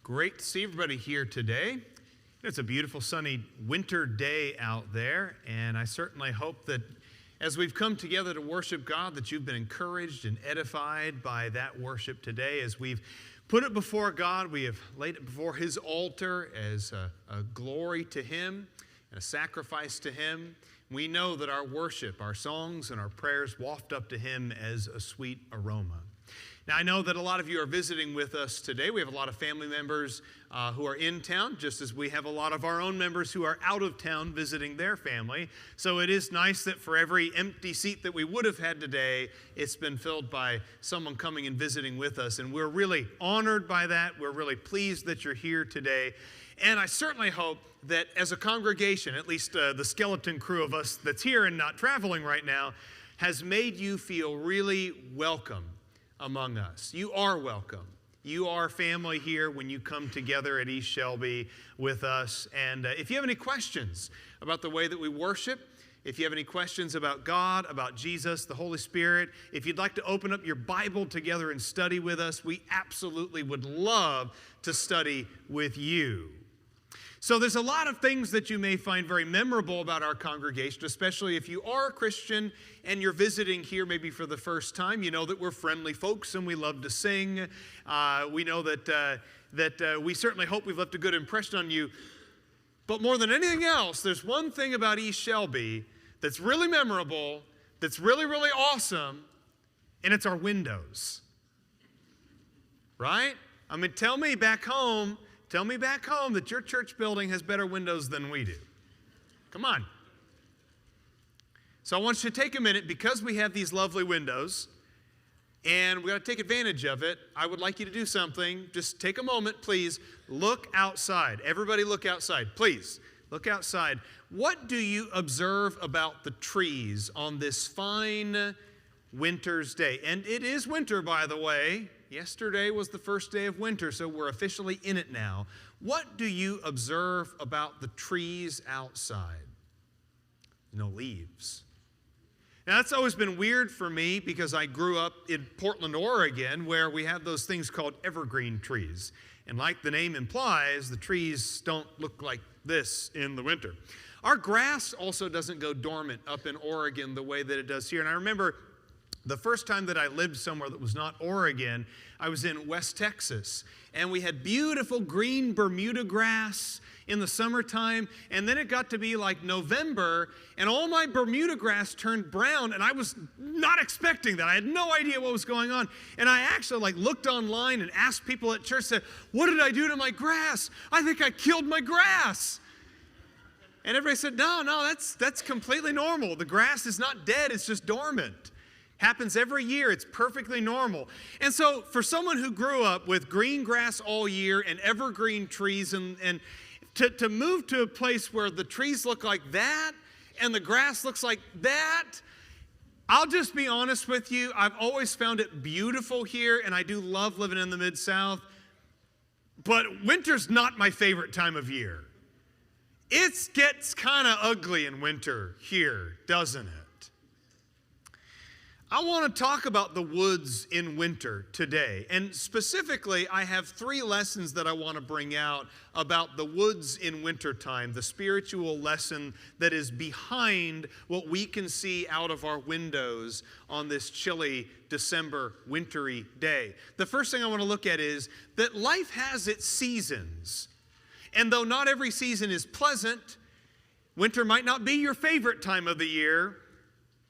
Great to see everybody here today. It's a beautiful sunny winter day out there, and I certainly hope that as we've come together to worship God that you've been encouraged and edified by that worship today. As we've put it before God, we have laid it before His altar as a glory to Him and a sacrifice to Him. We know that our worship, our songs, and our prayers waft up to Him as a sweet aroma. Now, I know that a lot of you are visiting with us today. We have a lot of family members who are in town, just as we have a lot of our own members who are out of town visiting their family. So it is nice that for every empty seat that we would have had today, it's been filled by someone coming and visiting with us. And we're really honored by that. We're really pleased that you're here today. And I certainly hope that as a congregation, at least the skeleton crew of us that's here and not traveling right now, has made you feel really welcome among us. You are welcome. You are family here when you come together at East Shelby with us. And if you have any questions about the way that we worship, if you have any questions about God, about Jesus, the Holy Spirit, if you'd like to open up your Bible together and study with us, we absolutely would love to study with you. So there's a lot of things that you may find very memorable about our congregation, especially if you are a Christian and you're visiting here maybe for the first time. You know that we're friendly folks and we love to sing. We know that we certainly hope we've left a good impression on you. But more than anything else, there's one thing about East Shelby that's really memorable, that's really, really awesome, and it's our windows. Right? I mean, tell me back home that your church building has better windows than we do. Come on. So I want you to take a minute, because we have these lovely windows, and we got to take advantage of it. I would like you to do something. Just take a moment, please. Look outside. Everybody look outside. Please, look outside. What do you observe about the trees on this fine winter's day? And it is winter, by the way. Yesterday was the first day of winter, so we're officially in it now. What do you observe about the trees outside? No leaves. Now, that's always been weird for me because I grew up in Portland, Oregon, where we have those things called evergreen trees. And like the name implies, the trees don't look like this in the winter. Our grass also doesn't go dormant up in Oregon the way that it does here. And I remember the first time that I lived somewhere that was not Oregon, I was in West Texas, and we had beautiful green Bermuda grass in the summertime, and then it got to be like November, and all my Bermuda grass turned brown, and I was not expecting that. I had no idea what was going on, and I actually looked online and asked people at church, said, "What did I do to my grass? I think I killed my grass." And everybody said, no, that's completely normal. The grass is not dead, it's just dormant. Happens every year. It's perfectly normal. And so for someone who grew up with green grass all year and evergreen trees and to move to a place where the trees look like that and the grass looks like that, I'll just be honest with you. I've always found it beautiful here, and I do love living in the Mid-South. But winter's not my favorite time of year. It gets kind of ugly in winter here, doesn't it? I want to talk about the woods in winter today. And specifically, I have 3 lessons that I want to bring out about the woods in wintertime, the spiritual lesson that is behind what we can see out of our windows on this chilly December wintry day. The first thing I want to look at is that life has its seasons. And though not every season is pleasant, winter might not be your favorite time of the year,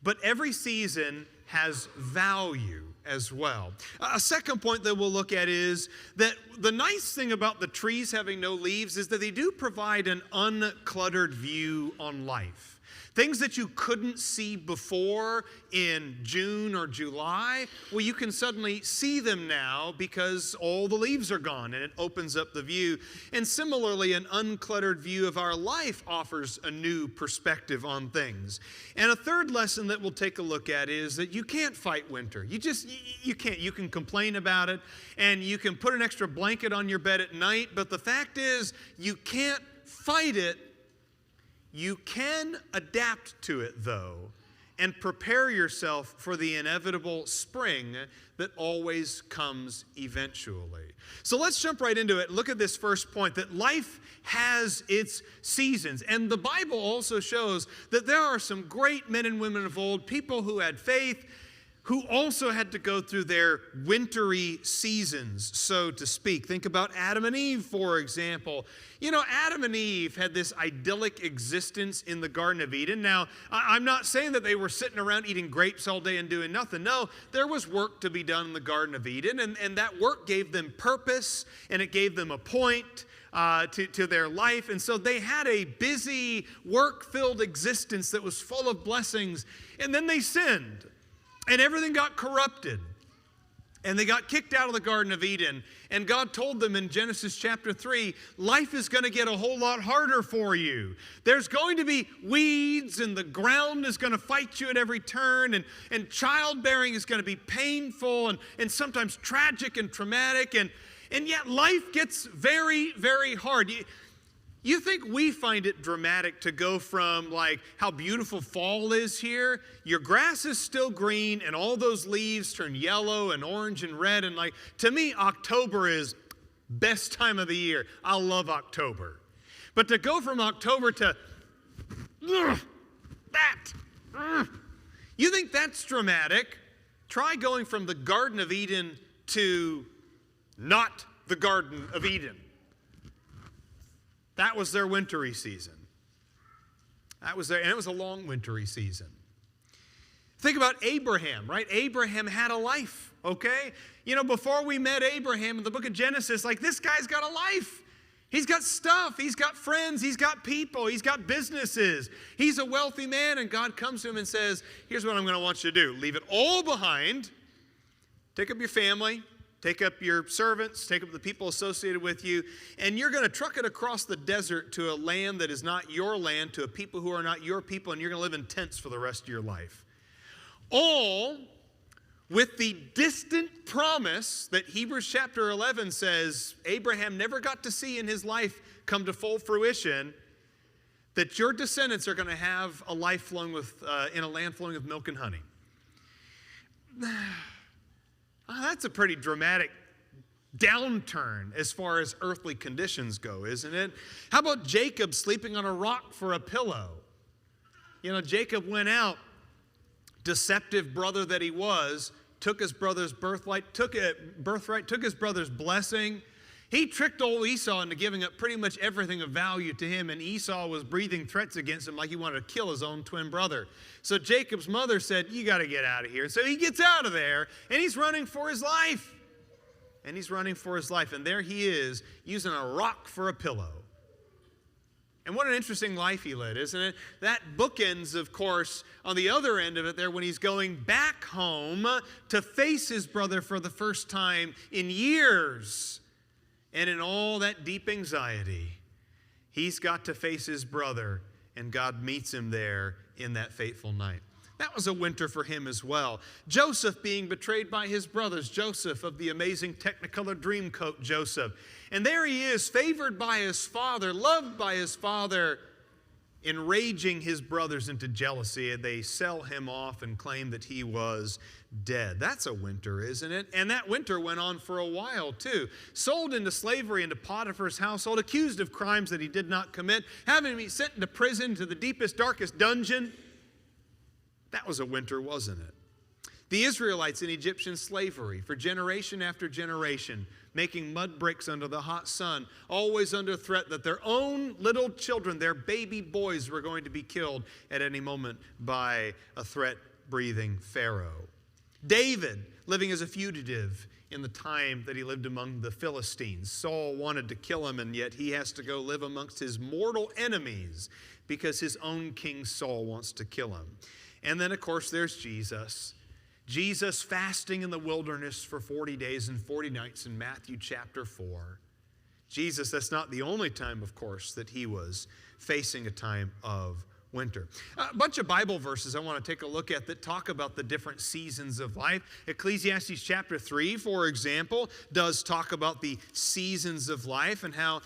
but every season has value as well. A second point that we'll look at is that the nice thing about the trees having no leaves is that they do provide an uncluttered view on life. Things that you couldn't see before in June or July, well, you can suddenly see them now because all the leaves are gone, and it opens up the view. And similarly, an uncluttered view of our life offers a new perspective on things. And a third lesson that we'll take a look at is that you can't fight winter. You can't. You can complain about it, and you can put an extra blanket on your bed at night, but the fact is, you can't fight it. You can adapt to it, though, and prepare yourself for the inevitable spring that always comes eventually. So let's jump right into it. Look at this first point, that life has its seasons. And the Bible also shows that there are some great men and women of old, people who had faith, who also had to go through their wintry seasons, so to speak. Think about Adam and Eve, for example. You know, Adam and Eve had this idyllic existence in the Garden of Eden. Now, I'm not saying that they were sitting around eating grapes all day and doing nothing. No, there was work to be done in the Garden of Eden, and that work gave them purpose, and it gave them a point to their life. And so they had a busy, work-filled existence that was full of blessings, and then they sinned. And everything got corrupted. And they got kicked out of the Garden of Eden. And God told them in Genesis chapter 3, life is going to get a whole lot harder for you. There's going to be weeds, and the ground is going to fight you at every turn. And childbearing is going to be painful and sometimes tragic and traumatic. And yet life gets very, very hard. You think we find it dramatic to go from like how beautiful fall is here? Your grass is still green and all those leaves turn yellow and orange and red. And like, to me, October is best time of the year. I love October. But to go from October to you think that's dramatic? Try going from the Garden of Eden to not the Garden of Eden. That was their wintry season. And it was a long wintry season. Think about Abraham, right? Abraham had a life, okay? You know, before we met Abraham in the book of Genesis, like, this guy's got a life. He's got stuff. He's got friends. He's got people. He's got businesses. He's a wealthy man, and God comes to him and says, here's what I'm going to want you to do. Leave it all behind. Take up your family. Take up your servants, take up the people associated with you, and you're going to truck it across the desert to a land that is not your land, to a people who are not your people, and you're going to live in tents for the rest of your life. All with the distant promise that Hebrews chapter 11 says Abraham never got to see in his life come to full fruition, that your descendants are going to have a life flowing with, in a land flowing with milk and honey. Oh, that's a pretty dramatic downturn as far as earthly conditions go, isn't it? How about Jacob sleeping on a rock for a pillow? You know, Jacob went out, deceptive brother that he was, took his brother's birthright, took his brother's blessing. He tricked old Esau into giving up pretty much everything of value to him, and Esau was breathing threats against him like he wanted to kill his own twin brother. So Jacob's mother said, you got to get out of here. So he gets out of there, and he's running for his life. And there he is, using a rock for a pillow. And what an interesting life he led, isn't it? That bookends, of course, on the other end of it there when he's going back home to face his brother for the first time in years. And in all that deep anxiety, he's got to face his brother, and God meets him there in that fateful night. That was a winter for him as well. Joseph being betrayed by his brothers, Joseph of the amazing Technicolor Dreamcoat Joseph. And there he is, favored by his father, loved by his father, enraging his brothers into jealousy, and they sell him off and claim that he was dead. That's a winter, isn't it? And that winter went on for a while too. Sold into slavery into Potiphar's household, accused of crimes that he did not commit, having to be sent into prison to the deepest, darkest dungeon. That was a winter, wasn't it? The Israelites in Egyptian slavery for generation after generation, making mud bricks under the hot sun, always under threat that their own little children, their baby boys, were going to be killed at any moment by a threat-breathing Pharaoh. David, living as a fugitive in the time that he lived among the Philistines. Saul wanted to kill him, and yet he has to go live amongst his mortal enemies because his own King Saul wants to kill him. And then, of course, there's Jesus. Jesus fasting in the wilderness for 40 days and 40 nights in Matthew chapter 4. Jesus, that's not the only time, of course, that he was facing a time of winter. A bunch of Bible verses I want to take a look at that talk about the different seasons of life. Ecclesiastes chapter 3, for example, does talk about the seasons of life and how,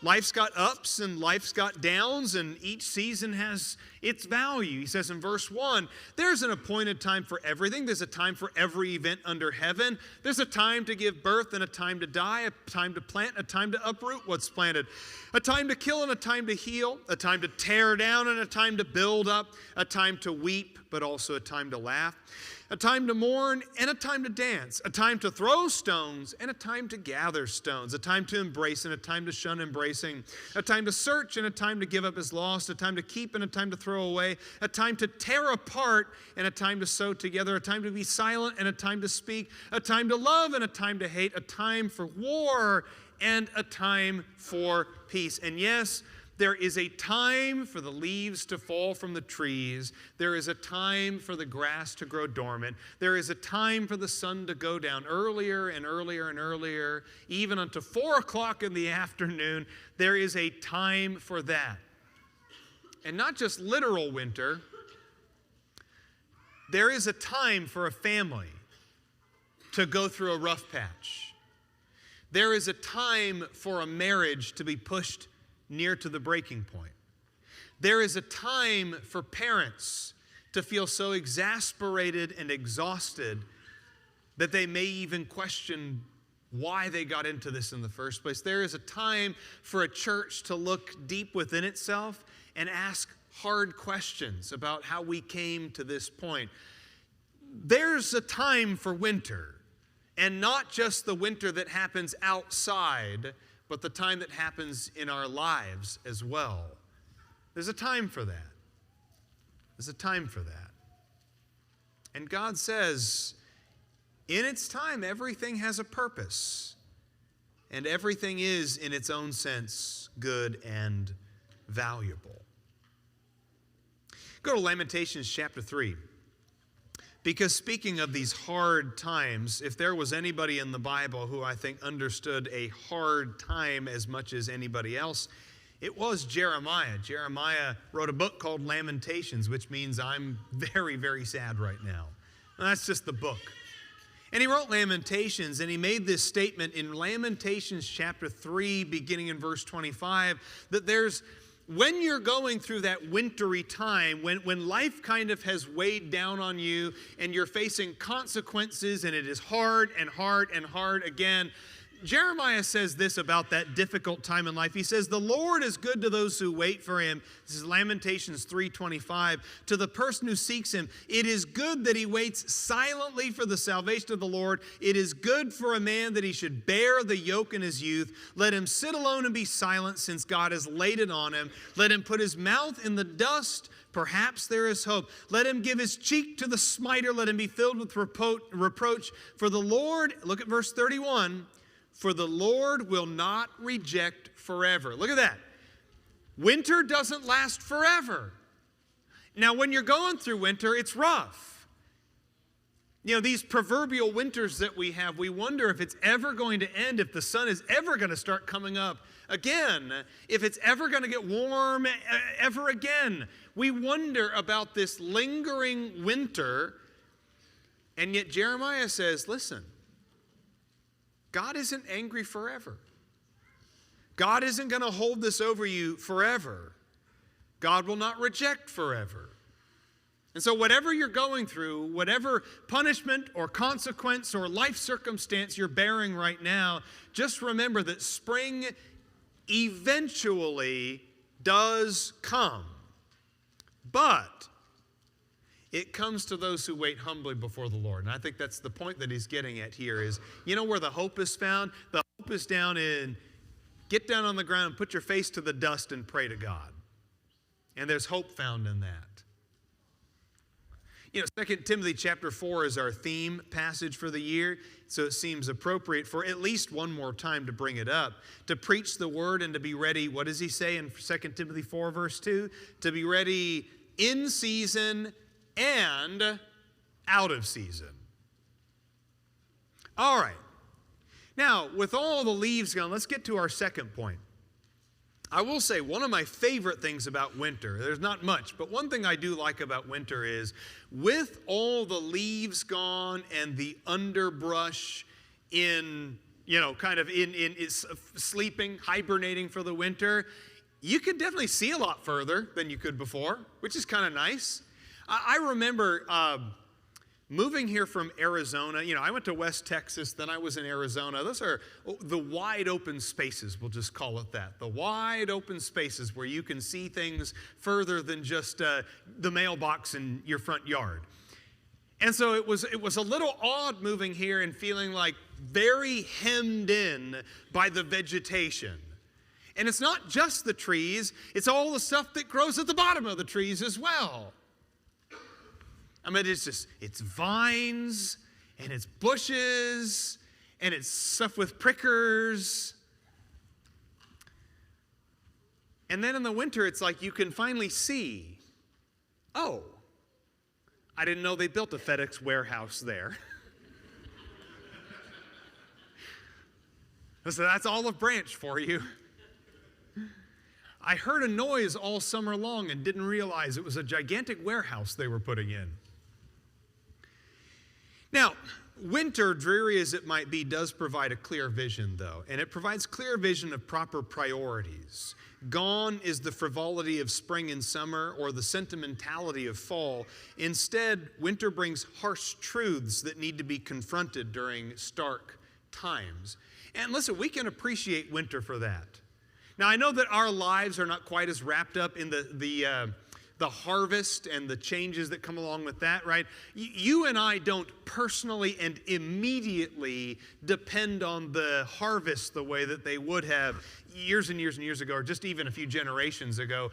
life's got ups and life's got downs, and each season has its value. He says in verse 1, there's an appointed time for everything. There's a time for every event under heaven. There's a time to give birth and a time to die, a time to plant, a time to uproot what's planted, a time to kill and a time to heal, a time to tear down and a time to build up, a time to weep, but also a time to laugh, a time to mourn and a time to dance, a time to throw stones and a time to gather stones, a time to embrace and a time to shun embracing, a time to search and a time to give up as lost, a time to keep and a time to throw away, a time to tear apart and a time to sew together, a time to be silent and a time to speak, a time to love and a time to hate, a time for war and a time for peace. And yes, there is a time for the leaves to fall from the trees. There is a time for the grass to grow dormant. There is a time for the sun to go down earlier and earlier and earlier, even unto 4 o'clock in the afternoon. There is a time for that. And not just literal winter. There is a time for a family to go through a rough patch. There is a time for a marriage to be pushed near to the breaking point. There is a time for parents to feel so exasperated and exhausted that they may even question why they got into this in the first place. There is a time for a church to look deep within itself and ask hard questions about how we came to this point. There's a time for winter, and not just the winter that happens outside, but the time that happens in our lives as well. There's a time for that. There's a time for that. And God says, in its time, everything has a purpose. And everything is, in its own sense, good and valuable. Go to Lamentations chapter 3. Because speaking of these hard times, if there was anybody in the Bible who I think understood a hard time as much as anybody else, it was Jeremiah. Jeremiah wrote a book called Lamentations, which means I'm very, very sad right now. And that's just the book. And he wrote Lamentations, and he made this statement in Lamentations chapter 3, beginning in verse 25, that when you're going through that wintry time, when life kind of has weighed down on you and you're facing consequences and it is hard and hard and hard again, Jeremiah says this about that difficult time in life. He says, the Lord is good to those who wait for him. This is Lamentations 3:25. To the person who seeks him, it is good that he waits silently for the salvation of the Lord. It is good for a man that he should bear the yoke in his youth. Let him sit alone and be silent, since God has laid it on him. Let him put his mouth in the dust. Perhaps there is hope. Let him give his cheek to the smiter. Let him be filled with reproach. For the Lord, look at verse 31, for the Lord will not reject forever. Look at that. Winter doesn't last forever. Now, when you're going through winter, it's rough. These proverbial winters that we have, we wonder if it's ever going to end, if the sun is ever going to start coming up again, if it's ever going to get warm ever again. We wonder about this lingering winter, and yet Jeremiah says, listen, God isn't angry forever. God isn't going to hold this over you forever. God will not reject forever. And so whatever you're going through, whatever punishment or consequence or life circumstance you're bearing right now, just remember that spring eventually does come. But it comes to those who wait humbly before the Lord. And I think that's the point that he's getting at here is, where the hope is found? The hope is down in, get down on the ground and put your face to the dust and pray to God. And there's hope found in that. 2 Timothy chapter 4 is our theme passage for the year, so it seems appropriate for at least one more time to bring it up, to preach the word and to be ready. What does he say in 2 Timothy 4 verse 2? To be ready in season and out of season. All right. Now, with all the leaves gone, let's get to our second point. I will say one of my favorite things about winter, there's not much, but one thing I do like about winter is with all the leaves gone and the underbrush in, kind of in sleeping, hibernating for the winter, you could definitely see a lot further than you could before, which is kind of nice. I remember moving here from Arizona. I went to West Texas, then I was in Arizona. Those are the wide open spaces, we'll just call it that. The wide open spaces where you can see things further than just the mailbox in your front yard. And so it was a little odd moving here and feeling like very hemmed in by the vegetation. And it's not just the trees, it's all the stuff that grows at the bottom of the trees as well. I mean, it's vines, and it's bushes, and it's stuff with prickers. And then in the winter, it's like you can finally see, oh, I didn't know they built a FedEx warehouse there. So that's Olive Branch for you. I heard a noise all summer long and didn't realize it was a gigantic warehouse they were putting in. Now, winter, dreary as it might be, does provide a clear vision, though, and it provides clear vision of proper priorities. Gone is the frivolity of spring and summer or the sentimentality of fall. Instead, winter brings harsh truths that need to be confronted during stark times. And listen, we can appreciate winter for that. Now, I know that our lives are not quite as wrapped up in the harvest and the changes that come along with that, right? You and I don't personally and immediately depend on the harvest the way that they would have years and years and years ago, or just even a few generations ago.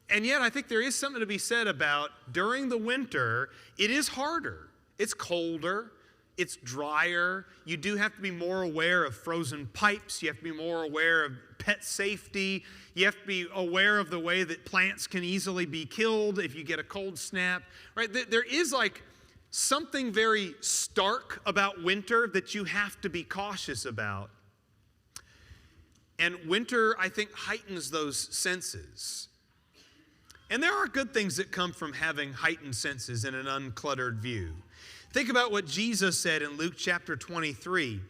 And yet, I think there is something to be said about during the winter, it is harder. It's colder. It's drier. You do have to be more aware of frozen pipes. You have to be more aware of pet safety. You have to be aware of the way that plants can easily be killed if you get a cold snap. Right? There is like something very stark about winter that you have to be cautious about. And winter, I think, heightens those senses. And there are good things that come from having heightened senses and an uncluttered view. Think about what Jesus said in Luke chapter 23.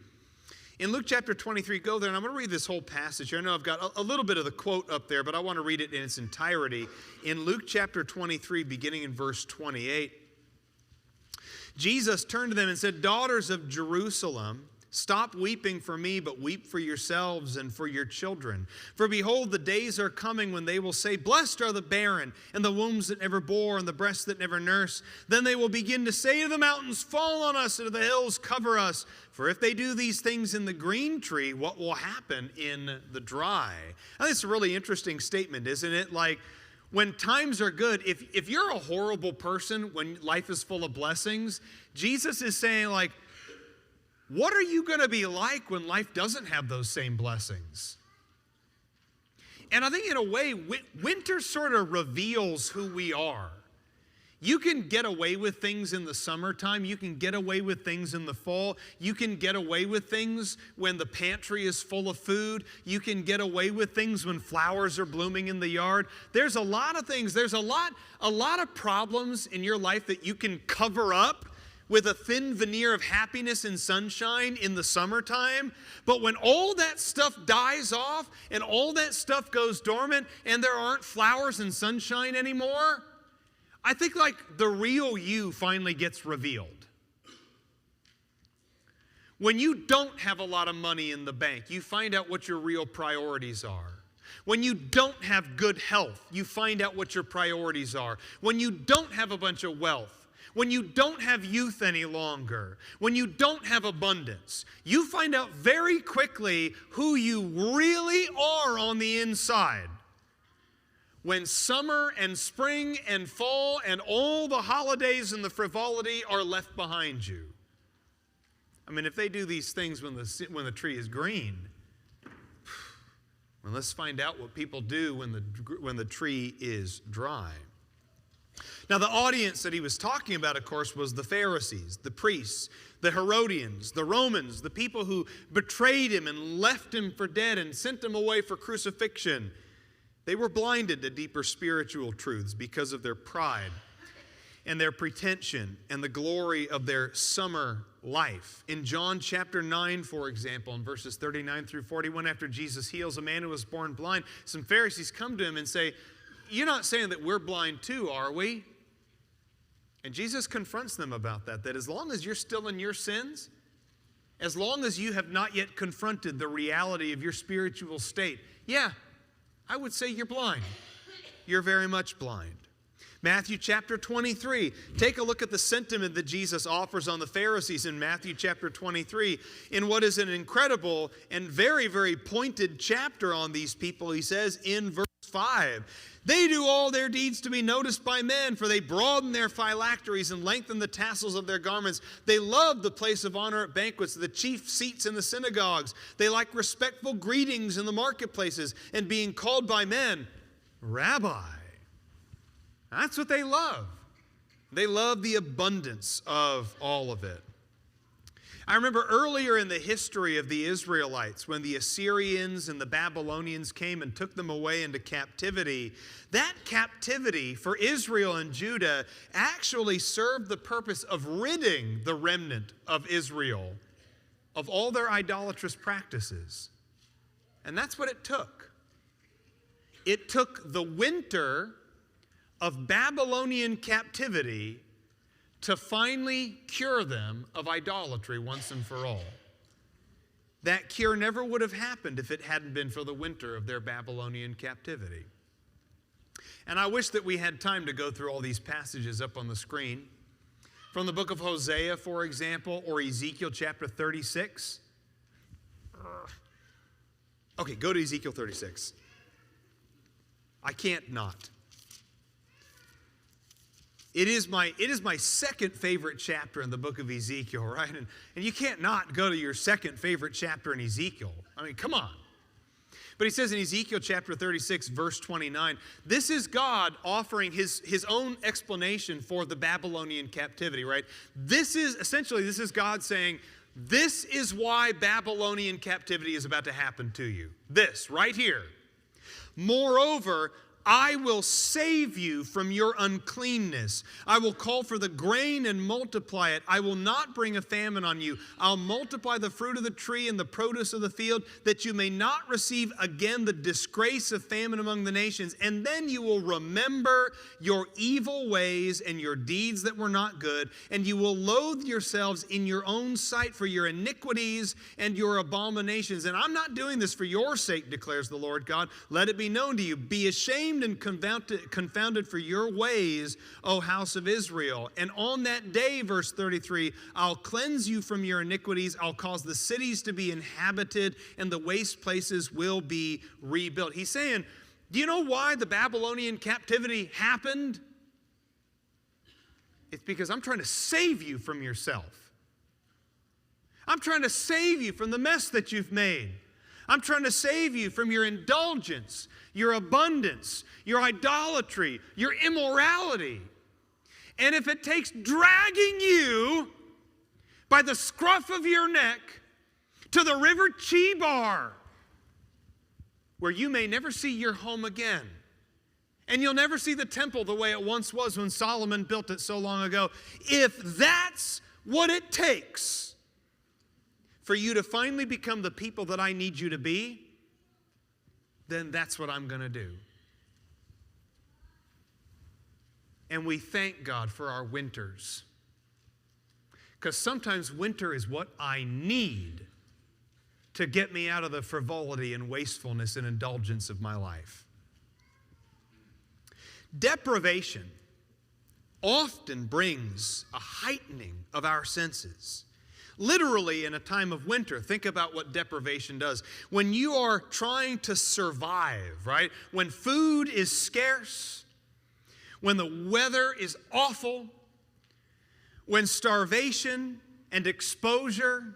In Luke chapter 23, go there, and I'm going to read this whole passage here. I know I've got a little bit of the quote up there, but I want to read it in its entirety. In Luke chapter 23, beginning in verse 28, Jesus turned to them and said, "Daughters of Jerusalem, stop weeping for me, but weep for yourselves and for your children. For behold, the days are coming when they will say, 'Blessed are the barren, and the wombs that never bore, and the breasts that never nurse.' Then they will begin to say to the mountains, 'Fall on us,' and to the hills, 'Cover us.' For if they do these things in the green tree, what will happen in the dry?" I think it's a really interesting statement, isn't it? Like, when times are good, if you're a horrible person when life is full of blessings, Jesus is saying, like, what are you going to be like when life doesn't have those same blessings? And I think in a way, winter sort of reveals who we are. You can get away with things in the summertime. You can get away with things in the fall. You can get away with things when the pantry is full of food. You can get away with things when flowers are blooming in the yard. There's a lot of things. There's a lot of problems in your life that you can cover up with a thin veneer of happiness and sunshine in the summertime. But when all that stuff dies off and all that stuff goes dormant and there aren't flowers and sunshine anymore, I think like the real you finally gets revealed. When you don't have a lot of money in the bank, you find out what your real priorities are. When you don't have good health, you find out what your priorities are. When you don't have a bunch of wealth, when you don't have youth any longer, when you don't have abundance, you find out very quickly who you really are on the inside. When summer and spring and fall and all the holidays and the frivolity are left behind you. I mean, if they do these things when the tree is green, well, let's find out what people do when the tree is dry. Now, the audience that he was talking about, of course, was the Pharisees, the priests, the Herodians, the Romans, the people who betrayed him and left him for dead and sent him away for crucifixion. They were blinded to deeper spiritual truths because of their pride and their pretension and the glory of their summer life. In John chapter 9, for example, in verses 39 through 41, after Jesus heals a man who was born blind, some Pharisees come to him and say, "You're not saying that we're blind too, are we?" And Jesus confronts them about that as long as you're still in your sins, as long as you have not yet confronted the reality of your spiritual state, yeah, I would say you're blind. You're very much blind. Matthew chapter 23. Take a look at the sentiment that Jesus offers on the Pharisees in Matthew chapter 23. In what is an incredible and very, very pointed chapter on these people, he says in verse 5, "They do all their deeds to be noticed by men, for they broaden their phylacteries and lengthen the tassels of their garments. They love the place of honor at banquets, the chief seats in the synagogues. They like respectful greetings in the marketplaces and being called by men, Rabbi." That's what they love. They love the abundance of all of it. I remember earlier in the history of the Israelites, when the Assyrians and the Babylonians came and took them away into captivity, that captivity for Israel and Judah actually served the purpose of ridding the remnant of Israel of all their idolatrous practices. And that's what it took. It took the winter of Babylonian captivity to finally cure them of idolatry once and for all. That cure never would have happened if it hadn't been for the winter of their Babylonian captivity. And I wish that we had time to go through all these passages up on the screen. From the book of Hosea, for example, or Ezekiel chapter 36. Okay, go to Ezekiel 36. I can't not. It is my second favorite chapter in the book of Ezekiel, right? And you can't not go to your second favorite chapter in Ezekiel. I mean, come on. But he says in Ezekiel chapter 36, verse 29, this is God offering his own explanation for the Babylonian captivity, right? This is God saying, this is why Babylonian captivity is about to happen to you. This, right here. Moreover, I will save you from your uncleanness. I will call for the grain and multiply it. I will not bring a famine on you. I'll multiply the fruit of the tree and the produce of the field, that you may not receive again the disgrace of famine among the nations. And then you will remember your evil ways and your deeds that were not good, and you will loathe yourselves in your own sight for your iniquities and your abominations. And I'm not doing this for your sake, declares the Lord God. Let it be known to you. Be ashamed and confounded for your ways, O house of Israel. And on that day, verse 33, I'll cleanse you from your iniquities. I'll cause the cities to be inhabited, and the waste places will be rebuilt. He's saying, do you know why the Babylonian captivity happened? It's because I'm trying to save you from yourself. I'm trying to save you from the mess that you've made. I'm trying to save you from your indulgence, your abundance, your idolatry, your immorality. And if it takes dragging you by the scruff of your neck to the river Chebar, where you may never see your home again, and you'll never see the temple the way it once was when Solomon built it so long ago, if that's what it takes for you to finally become the people that I need you to be, then that's what I'm going to do. And we thank God for our winters, because sometimes winter is what I need to get me out of the frivolity and wastefulness and indulgence of my life. Deprivation often brings a heightening of our senses. Literally, in a time of winter, think about what deprivation does. When you are trying to survive, right? When food is scarce, when the weather is awful, when starvation and exposure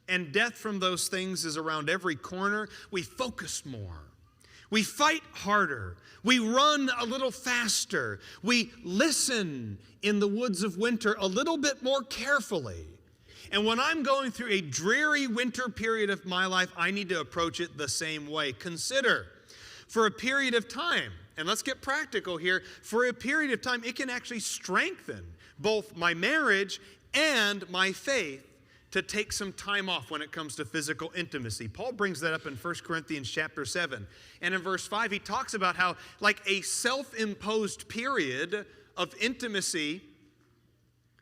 and death from those things is around every corner, we focus more. We fight harder. We run a little faster. We listen in the woods of winter a little bit more carefully. And when I'm going through a dreary winter period of my life, I need to approach it the same way. Consider, for a period of time, and let's get practical here, for a period of time, it can actually strengthen both my marriage and my faith to take some time off when it comes to physical intimacy. Paul brings that up in 1 Corinthians chapter 7. And in verse 5, he talks about how like a self-imposed period of intimacy,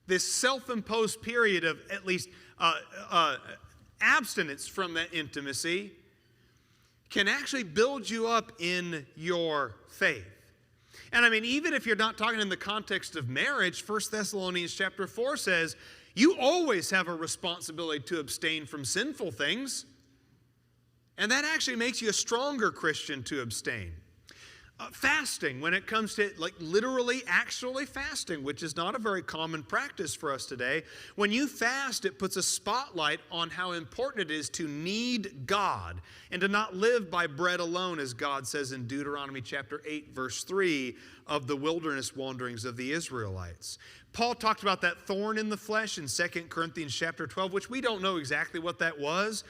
this self-imposed period of at least abstinence from that intimacy can actually build you up in your faith. And I mean, even if you're not talking in the context of marriage, 1 Thessalonians chapter 4 says, you always have a responsibility to abstain from sinful things. And that actually makes you a stronger Christian to abstain. Fasting, when it comes to like literally actually fasting, which is not a very common practice for us today. When you fast, it puts a spotlight on how important it is to need God and to not live by bread alone, as God says in Deuteronomy chapter 8, verse 3 of the wilderness wanderings of the Israelites. Paul talked about that thorn in the flesh in 2 Corinthians chapter 12, which we don't know exactly what that was.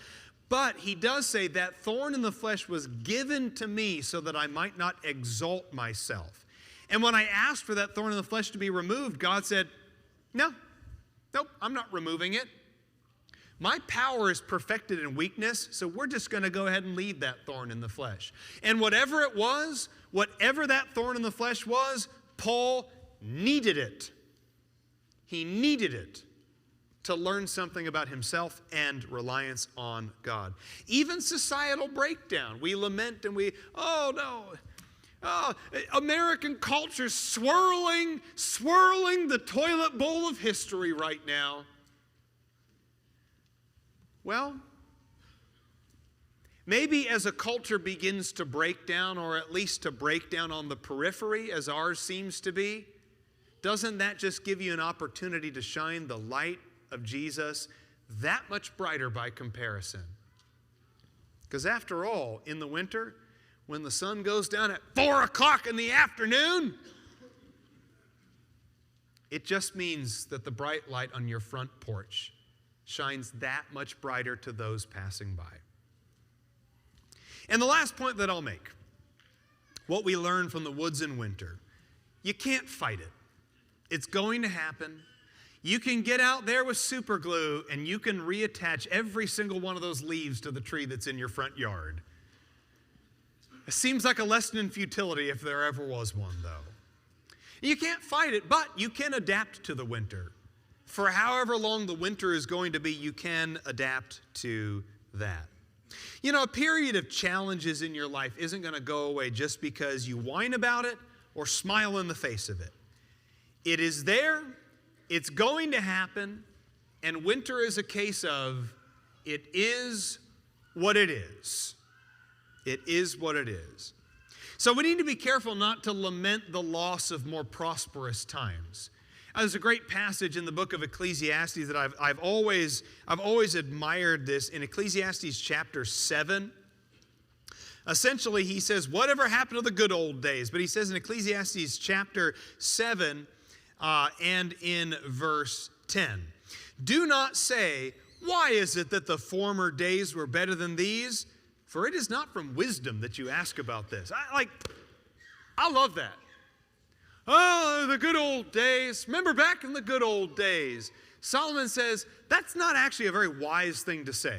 But he does say that thorn in the flesh was given to me so that I might not exalt myself. And when I asked for that thorn in the flesh to be removed, God said, nope, I'm not removing it. My power is perfected in weakness, so we're just going to go ahead and leave that thorn in the flesh. And whatever it was, whatever that thorn in the flesh was, Paul needed it. He needed it to learn something about himself and reliance on God. Even societal breakdown. We lament and American culture swirling the toilet bowl of history right now. Well, maybe as a culture begins to break down, or at least to break down on the periphery, as ours seems to be, doesn't that just give you an opportunity to shine the light of Jesus that much brighter by comparison? Because after all, in the winter, when the sun goes down at 4 o'clock in the afternoon, it just means that the bright light on your front porch shines that much brighter to those passing by. And the last point that I'll make, what we learn from the woods in winter, you can't fight it. It's going to happen. You can get out there with super glue and you can reattach every single one of those leaves to the tree that's in your front yard. It seems like a lesson in futility if there ever was one, though. You can't fight it, but you can adapt to the winter. For however long the winter is going to be, you can adapt to that. You know, a period of challenges in your life isn't going to go away just because you whine about it or smile in the face of it. It is there. It's going to happen, and winter is a case of it is what it is. It is what it is. So we need to be careful not to lament the loss of more prosperous times. There's a great passage in the book of Ecclesiastes that I've always admired this in Ecclesiastes chapter 7. Essentially, he says, whatever happened to the good old days? But he says in Ecclesiastes chapter 7, and in verse 10, do not say, why is it that the former days were better than these? For it is not from wisdom that you ask about this. I love that. Oh, the good old days. Remember back in the good old days. Solomon says that's not actually a very wise thing to say.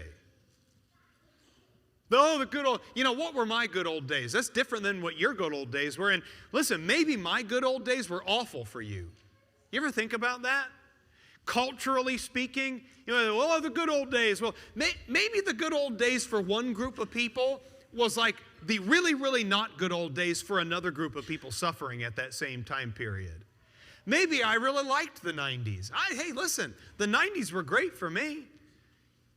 Oh, the good old, what were my good old days? That's different than what your good old days were. And listen, maybe my good old days were awful for you. You ever think about that? Culturally speaking, the good old days. Well, maybe the good old days for one group of people was like the really, really not good old days for another group of people suffering at that same time period. Maybe I really liked the 90s. Hey, listen, the 90s were great for me.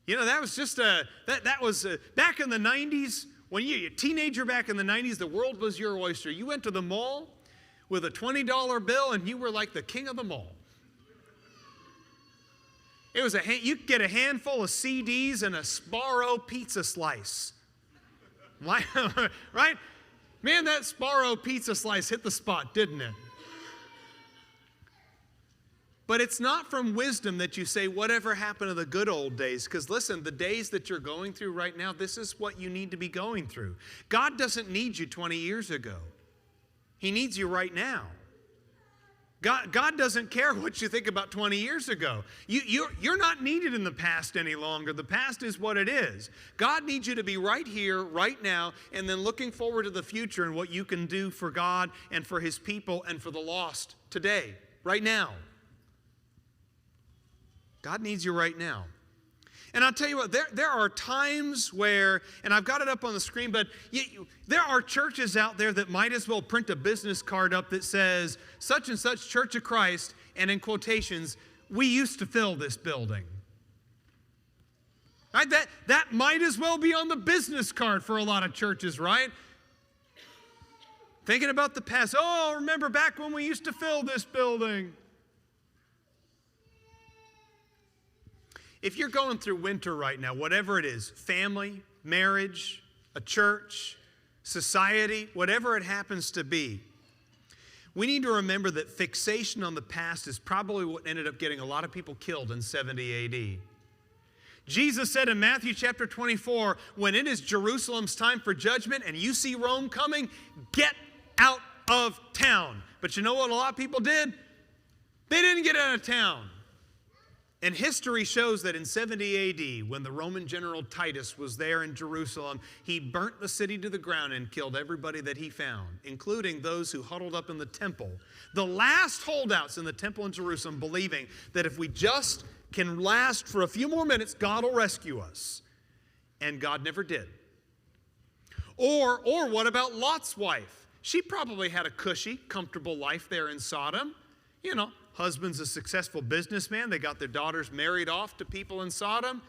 That was just that was back in the 90s, when you're a teenager back in the 90s, the world was your oyster. You went to the mall with a $20 bill and you were like the king of the mall. It was you could get a handful of CDs and a Sbarro pizza slice. Right? Man, that Sbarro pizza slice hit the spot, didn't it? But it's not from wisdom that you say, whatever happened to the good old days? Because listen, the days that you're going through right now, this is what you need to be going through. God doesn't need you 20 years ago. He needs you right now. God doesn't care what you think about 20 years ago. You're not needed in the past any longer. The past is what it is. God needs you to be right here, right now, and then looking forward to the future and what you can do for God and for His people and for the lost today, right now. God needs you right now. And I'll tell you what, there are times where, and I've got it up on the screen, but there are churches out there that might as well print a business card up that says, such and such Church of Christ, and in quotations, we used to fill this building. Right? That might as well be on the business card for a lot of churches, right? Thinking about the past. Oh, remember back when we used to fill this building. If you're going through winter right now, whatever it is, family, marriage, a church, society, whatever it happens to be, we need to remember that fixation on the past is probably what ended up getting a lot of people killed in 70 AD. Jesus said in Matthew chapter 24, when it is Jerusalem's time for judgment and you see Rome coming, get out of town. But you know what a lot of people did? They didn't get out of town. And history shows that in 70 AD, when the Roman general Titus was there in Jerusalem, he burnt the city to the ground and killed everybody that he found, including those who huddled up in the temple. The last holdouts in the temple in Jerusalem, believing that if we just can last for a few more minutes, God will rescue us. And God never did. Or what about Lot's wife? She probably had a cushy, comfortable life there in Sodom. You know, husband's a successful businessman. They got their daughters married off to people in Sodom.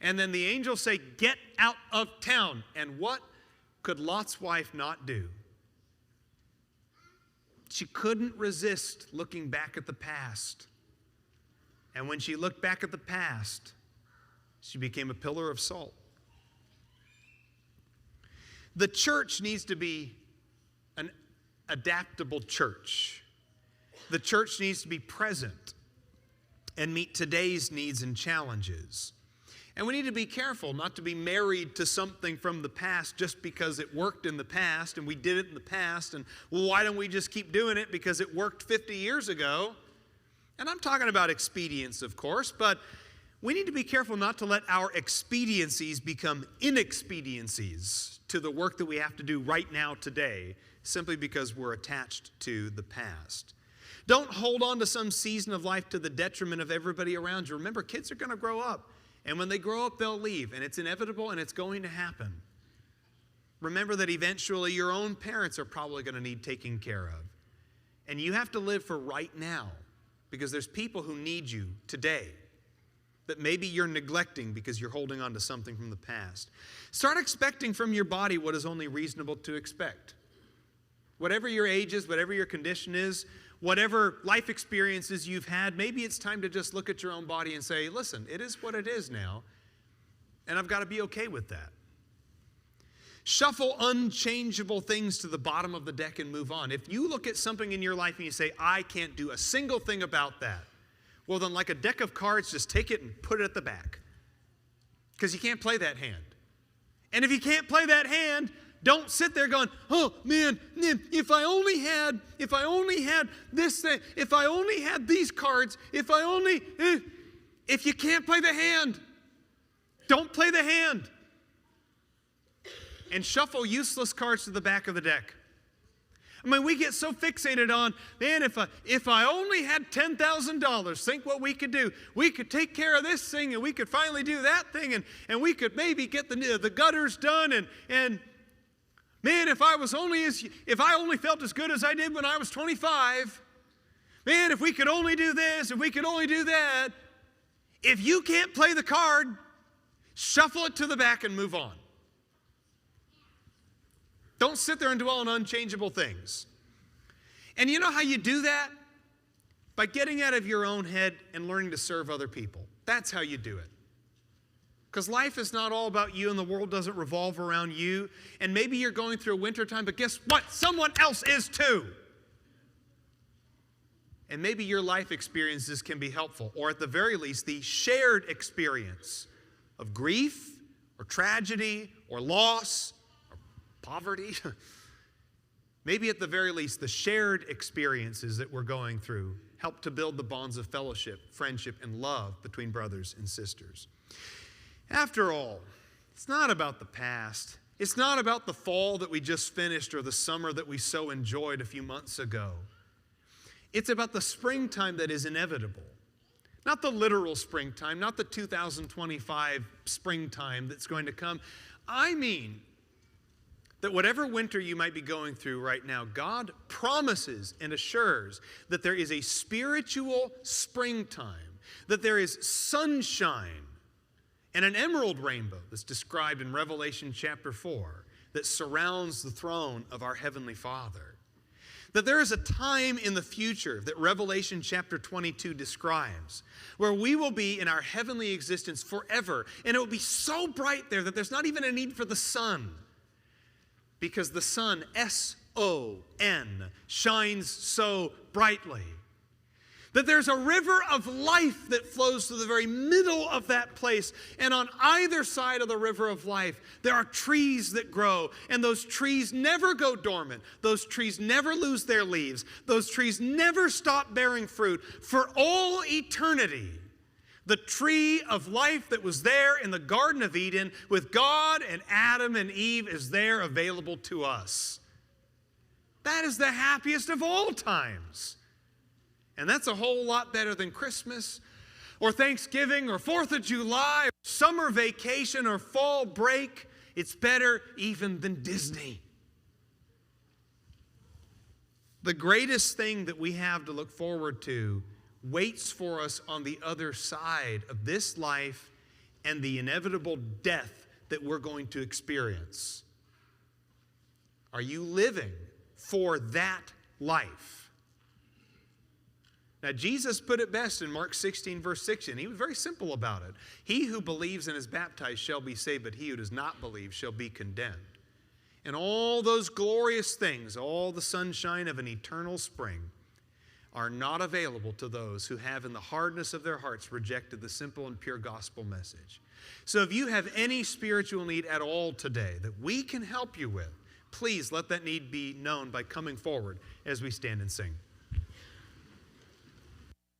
And then the angels say, get out of town. And what could Lot's wife not do? She couldn't resist looking back at the past. And when she looked back at the past, she became a pillar of salt. The church needs to be an adaptable church. The church needs to be present and meet today's needs and challenges. And we need to be careful not to be married to something from the past just because it worked in the past and we did it in the past. And well, why don't we just keep doing it because it worked 50 years ago? And I'm talking about expedience, of course, but we need to be careful not to let our expediencies become inexpediencies to the work that we have to do right now today, simply because we're attached to the past. Don't hold on to some season of life to the detriment of everybody around you. Remember, kids are going to grow up. And when they grow up, they'll leave. And it's inevitable and it's going to happen. Remember that eventually your own parents are probably going to need taking care of. And you have to live for right now. Because there's people who need you today that maybe you're neglecting because you're holding on to something from the past. Start expecting from your body what is only reasonable to expect. Whatever your age is, whatever your condition is, whatever life experiences you've had, maybe it's time to just look at your own body and say, listen, it is what it is now, and I've got to be okay with that. Shuffle unchangeable things to the bottom of the deck and move on. If you look at something in your life and you say, I can't do a single thing about that, well then like a deck of cards, just take it and put it at the back. Because you can't play that hand. And if you can't play that hand, don't sit there going, oh man, if I only had this thing, if I only had these cards, if you can't play the hand, don't play the hand. And shuffle useless cards to the back of the deck. I mean, we get so fixated on, man, if I only had $10,000, think what we could do. We could take care of this thing, and we could finally do that thing, and we could maybe get the gutters done, and man, if I only felt as good as I did when I was 25, man, if we could only do this, if we could only do that. If you can't play the card, shuffle it to the back and move on. Don't sit there and dwell on unchangeable things. And you know how you do that? By getting out of your own head and learning to serve other people. That's how you do it. Because life is not all about you and the world doesn't revolve around you. And maybe you're going through a winter time, but guess what? Someone else is too. And maybe your life experiences can be helpful, or at the very least, the shared experience of grief or tragedy or loss, poverty, Maybe at the very least, the shared experiences that we're going through help to build the bonds of fellowship, friendship, and love between brothers and sisters. After all, it's not about the past. It's not about the fall that we just finished or the summer that we so enjoyed a few months ago. It's about the springtime that is inevitable. Not the literal springtime, not the 2025 springtime that's going to come. I mean that whatever winter you might be going through right now, God promises and assures that there is a spiritual springtime, that there is sunshine and an emerald rainbow that's described in Revelation chapter 4 that surrounds the throne of our Heavenly Father. That there is a time in the future that Revelation chapter 22 describes where we will be in our heavenly existence forever, and it will be so bright there that there's not even a need for the sun, because the sun, S-O-N, shines so brightly. That there's a river of life that flows through the very middle of that place. And on either side of the river of life, there are trees that grow. And those trees never go dormant. Those trees never lose their leaves. Those trees never stop bearing fruit for all eternity. The tree of life that was there in the Garden of Eden with God and Adam and Eve is there available to us. That is the happiest of all times. And that's a whole lot better than Christmas or Thanksgiving or 4th of July or summer vacation or fall break. It's better even than Disney. The greatest thing that we have to look forward to waits for us on the other side of this life and the inevitable death that we're going to experience. Are you living for that life? Now, Jesus put it best in Mark 16, verse 16. He was very simple about it. He who believes and is baptized shall be saved, but he who does not believe shall be condemned. And all those glorious things, all the sunshine of an eternal spring, are not available to those who have in the hardness of their hearts rejected the simple and pure gospel message. So if you have any spiritual need at all today that we can help you with, please let that need be known by coming forward as we stand and sing.